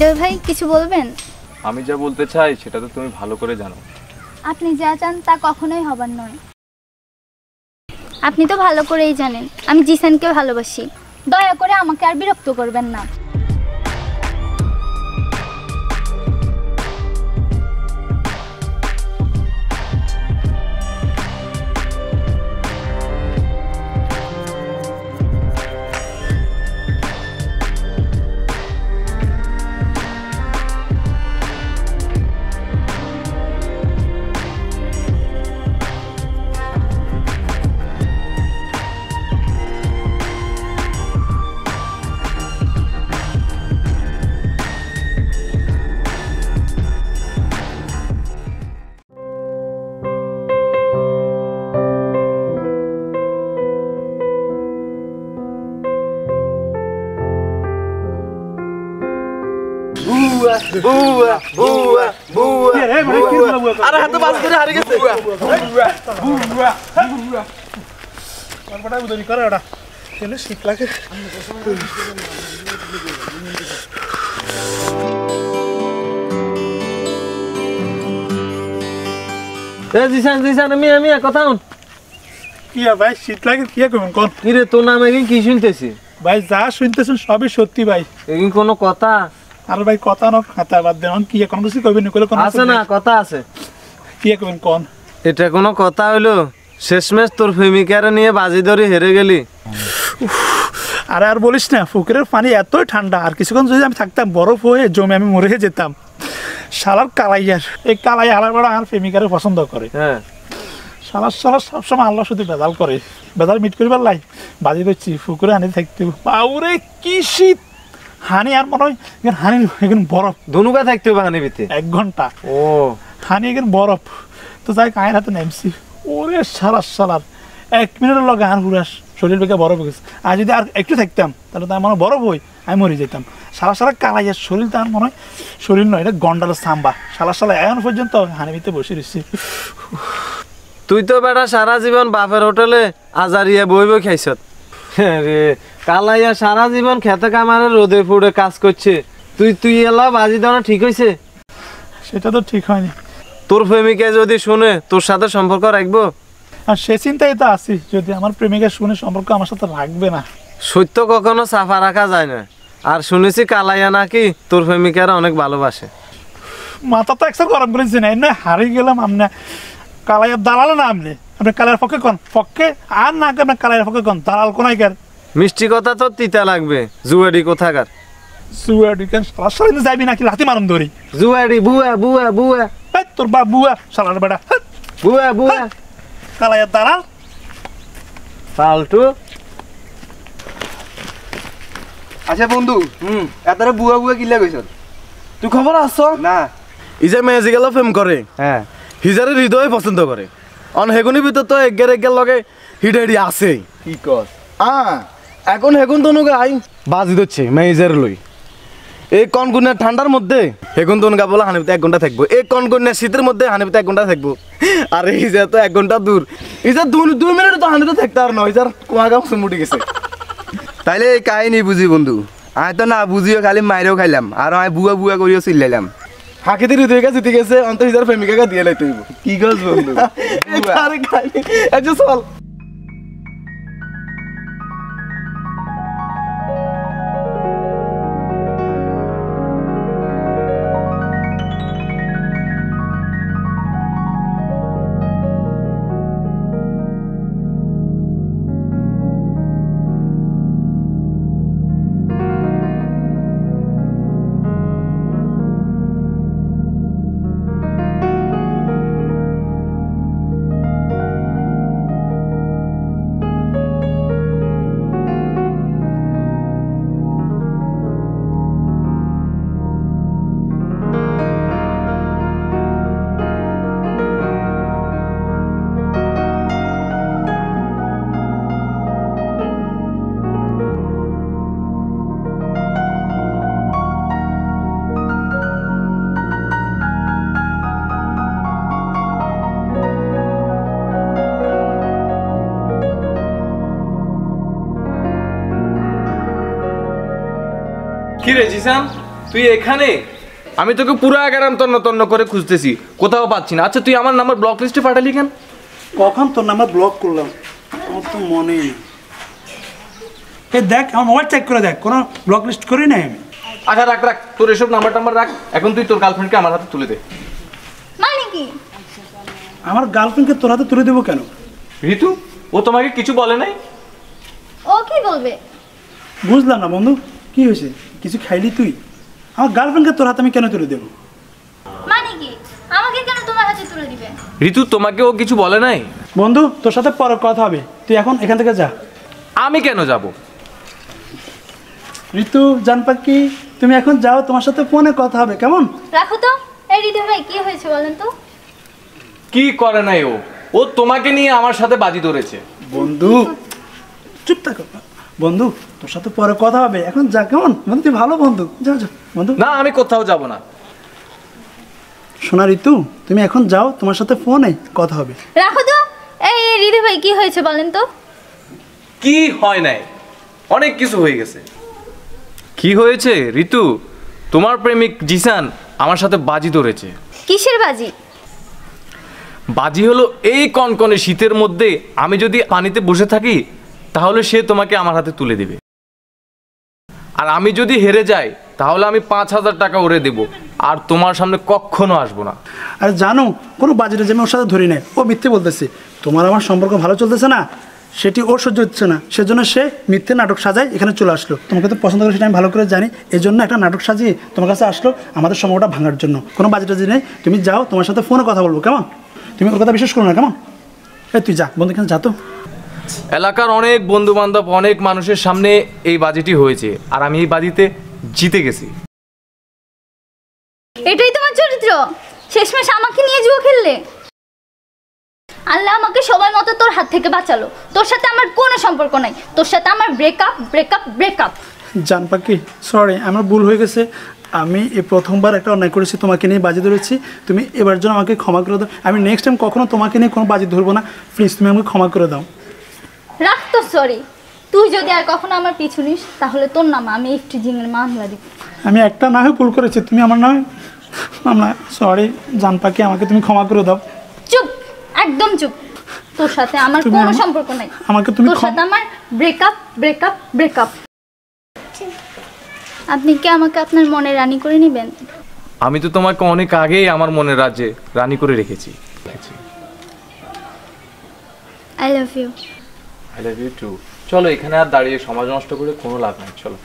হৃদয় ভাই কিছু বলবেন? আমি যা বলতে চাই সেটা তো তুমি ভালো করে জানো। আপনি যা চান তা কখনোই হবার নয়। আপনি তো ভালো করেই জানেন আমি জিসানকে ভালোবাসি। দয়া করে আমাকে আর বিরক্ত করবেন না। বুয়া বুয়া বুয়া আরে হাতে বাস করে হারিয়ে গেছে বুয়া বুয়া বুয়া বড় উদরি করে ওটা চলে শীত লাগে এ জিসান আমি কথা শুন। কি ভাই শীত লাগে কি করবেন কোন? কি রে তোর নাম এখন কি শুনতেছি? ভাই যা শুনতেছেন সবই সত্যি ভাই। এখন কোনো কথা? আরে ভাই কথা না খাতা বাদ দেন কি কোন কিছু কইবেন কইলে কোন আছে না কথা আছে। কি করবেন কোন? এটা কোনো কথা হইলো? শেষমেশ তোর প্রেমিকারে নিয়ে বাজি ধরে হেরে গেলি। আরে আর বলিস না পুকুরের পানি এতই ঠান্ডা আর কিছুক্ষণ যদি আমি থাকতাম বরফ হয়ে জমে আমি মরে যেতাম। শালার কালাইয়ার এই কালাইয়া হালার বড় আর প্রেমিকারে পছন্দ করে। হ্যাঁ শালার সবসময় আল্লাহ শুধু বেদাল করে বেদাল মিট করিবার লাই বাজি দিচ্ছি পুকুরে হানি থাকতে বাউরে কি শীত হানি আর মনে হয় হানি এখন বরফ ধনুকা থাকতে হবে হানি ভিতরে 1 ঘন্টা। ও হানি এখন বরফ তো যাই কায়ের হাতে নেমছি ওরে শালার 1 মিনিটের লগে আর পুরা শরীর বেগে বরফ হয়ে গেছে। আর যদি আর একটু থাকতাম তাহলে তো আমার বরফ হই আমি মরে যেতাম। সারা কালাইয়ার শরীর তো আর মনে হয় শরীর নয় এটা গন্ডালের সাম্বা। সালা এখন পর্যন্ত হানি ভিতরে বসে রয়েছি। তুই তো বেটা সারা জীবন বাপের হোটেলে আজারিয়া বই খাইছ রে। কালাইয়া সারা জীবন খেতে কামারে রোদে ফুড়ে কাজ করছে। তুই এলা বাজি দেওয়া ঠিক হয়েছে? সেটা তো ঠিক হয়নি। তোর প্রেমিকা যদি শুনে তোর সাথে সম্পর্ক রাখবো? আর সে চিন্তায় তো আছি যদি আমার প্রেমিকা শুনে সম্পর্ক আমার সাথে রাখবে না। সত্য কখনো সাফা রাখা যায় না। আর শুনেছি কালাইয়া নাকি তোর প্রেমিকারা অনেক ভালোবাসে। মাথা তো একসাথে গরম করেছি না এমনি হারিয়ে গেলাম। আপনি কালাইয়ার দালাল না আপনি কালাইয়ের পক্ষে কন পক্ষে আর না আপনার কালাইয়ের পক্ষে কন দালাল কোনাই কার? মিষ্টি কথা তো তিতা লাগবে। জুয়াডি কোথাকার? সুয়াডি কেন সারা যাবি নাকি লাথি মারুন ধরি? জুয়াডি বুয়া বুয়া বুয়া তোর বা বুয়া সালার বেটা বুয়া বুয়া কালাইয়ার দালাল ফালতু। আচ্ছা বন্ধু এতরে বুয়া বুয়া কিলা কইছ? তুই খবর আছো না ইজে ম্যাজিক্যাল ফেম করে। হ্যাঁ হিজারে হৃদয় পছন্দ করে। অন হেগুনির ভিতর তো এগের লগে হিডেডি আছে। কি কস? এখন হেগুন তো নুকে আই বাজি দিচ্ছে মেজের লই। এই কনকনের ঠান্ডার মধ্যে হেগুন তো নুকা বলে হানিবিতে 1 ঘন্টা থাকবো। এই কনকনের শীতের মধ্যে হানিবিতে 1 ঘন্টা থাকবো। আর এই যে তো 1 ঘন্টা দূর এই যে 2 মিনিট তো হানিতে থাকতে আর নয় যার কুয়াগাম মুটি গেছে। তাইলে এই কাহিনী বুঝি বন্ধু আমি তো না বুঝিও খালি মাইরেও খাইলাম আর আমি বুয়া বুয়া করিও চিল্লাইলাম। হাকিতে হৃদয় জিতে গেছে অন্ত হিজার প্রেমিকাকে দিয়ে লাইতে হইব। কি কস বন্ধু? আরে কাহিনী আচ্ছা চল। কি রে জিসান তুই এখানে? আমি তোকে পুরো গ্রাম তন্ন তন্ন করে খুঁজতেছি, কোথাও পাচ্ছি না। আচ্ছা তুই আমার নাম্বার ব্লক লিস্টে পাঠালি কেন? কখন তোর নাম্বার ব্লক করলাম আমার তো মনে নেই। এই দেখ আমার মোবাইল চেক করে দেখ, কোনো ব্লক লিস্ট করি নাই আমি। আচ্ছা রাখ রাখ, তোর এসব নাম্বার টাম্বার রাখ। এখন তুই তোর গার্লফ্রেন্ডকে আমার হাতে তুলে দে। মানে কি? আমার গার্লফ্রেন্ডকে তোর হাতে তুলে দেবো কেন? ঋতু, ও তোমাকে কিছু বলে নাই? ও কি বলবে? বুঝলাম না বন্ধু, কি হয়েছে? কিছু খাইলি তুই? আমার গার্লফ্রেন্ডকে তোর হাতে আমি কেন তুলে দেবো? মানে কি? আমাকে কেন তোমার হাতে তুলে দিবে? ঋতু, তোমাকে ও কিছু বলে নাই? বন্ধু তোর সাথে পরে কথা হবে, তুই এখন এখান থেকে যা। আমি কেন যাব? ঋতু জান পাখি, তুমি এখন যাও, তোমার সাথে ফোনে কথা হবে, কেমন? রাখো তো। এই হৃদয় ভাই কি হয়েছে বলেন তো? কি করে নাই ও? ও তোমাকে নিয়ে আমার সাথে বাজি ধরেছে। বন্ধু চুপ থাকো। বন্ধু তোর সাথে পরে কথা হবে, এখন যা, কেমন? বন্ধু তুই ভালো বন্ধু, যাও যাও বন্ধু। না, আমি কোথাও যাব না। শোনা ঋতু, তুমি এখন যাও, তোমার সাথে ফোনে কথা হবে। রাখো তো। এই হৃদয় ভাই কি হয়েছে বলেন তো? কি হয় নাই? অনেক কিছু হয়ে গেছে। কি হয়েছে ঋতু? তোমার প্রেমিক জিসান আমার সাথে বাজি ধরেছে। কিসের বাজি? বাজি হলো এই কনকনে শীতের মধ্যে আমি যদি পানিতে বসে থাকি তাহলে সে তোমাকে আমার হাতে তুলে দেবে, আর আমি যদি হেরে যাই তাহলে আমি 5,000 টাকা ওরে দেব, আর তোমার সামনে কখনো আসবো না। আর জানো, কোনো বাজেটে যে আমি ওর সাথে ধরি নাই, ও মিথ্যে বলতেছে। তোমার আমার সম্পর্ক ভালো চলতেছে না, সেটি ওর সহ্য হচ্ছে না, সেজন্য সে মিথ্যে নাটক সাজায় এখানে চলে আসলো। তোমাকে তো পছন্দ করে সেটা আমি ভালো করে জানি, এই জন্য একটা নাটক সাজিয়ে তোমার কাছে আসলো আমাদের সম্পর্কটা ভাঙার জন্য। কোনো বাজেটে যে নেই, তুমি যাও, তোমার সাথে ফোনে কথা বলবো, কেমন? তুমি ওর কথা বিশ্বাস করো না, কেমন? এই তুই যা বন্ধু, এখানে যা তো। এলাকার অনেক বন্ধু বান্ধব, অনেক মানুষের সামনে এই বাজিটি হয়েছে, আর আমি এই বাজিতে জিতে গেছি। এটাই তোমার চরিত্র? শেষমেশ আমাকে নিয়ে জুয়া খেললে? আল্লাহ আমাকে সবার মতো তোর হাত থেকে বাঁচালো। তোর সাথে আমার কোনো সম্পর্ক নাই, তোর সাথে আমার ব্রেকআপ ব্রেকআপ ব্রেকআপ। জান পাখি সরি, আমার ভুল হয়ে গেছে। আমি এই প্রথমবার একটা অন্যায় করেছি, তোমাকে নিয়ে বাজি ধরেছি। তুমি এবার জন্য আমাকে ক্ষমা করে দাও। আমি নেক্সট টাইম কখনো তোমাকে নিয়ে কোনো বাজি ধরবো না, প্লিজ তুমি আমাকে ক্ষমা করে দাও। রাখ তো সরি। তুই যদি আর কখনো আমার পিছু নিস তাহলে তোর নামে আমি ইফটিজিংয়ের মামলা দিব। আমি একটা না হয় ভুল করেছি, তুমি আমার নামে মামলা। সরি জান পাখি, আমাকে তুমি ক্ষমা করে দাও। চুপ, একদম চুপ। তোর সাথে আমার তুমি কোনো আমার- সম্পর্ক নাই। আমাকে তুমি তোর সাথে আমার ব্রেকআপ ব্রেকআপ ব্রেকআপ। আপনি কি আমাকে আপনার মনে রানী করে নেবেন? আমি তো তোমাকে অনেক আগেই আমার মনের রাজ্যে রানী করে রেখেছি। I love you. I love you too. চলো, এখানে আর দাঁড়িয়ে সমাজ নষ্ট করে কোনো লাভ নেই, চলো।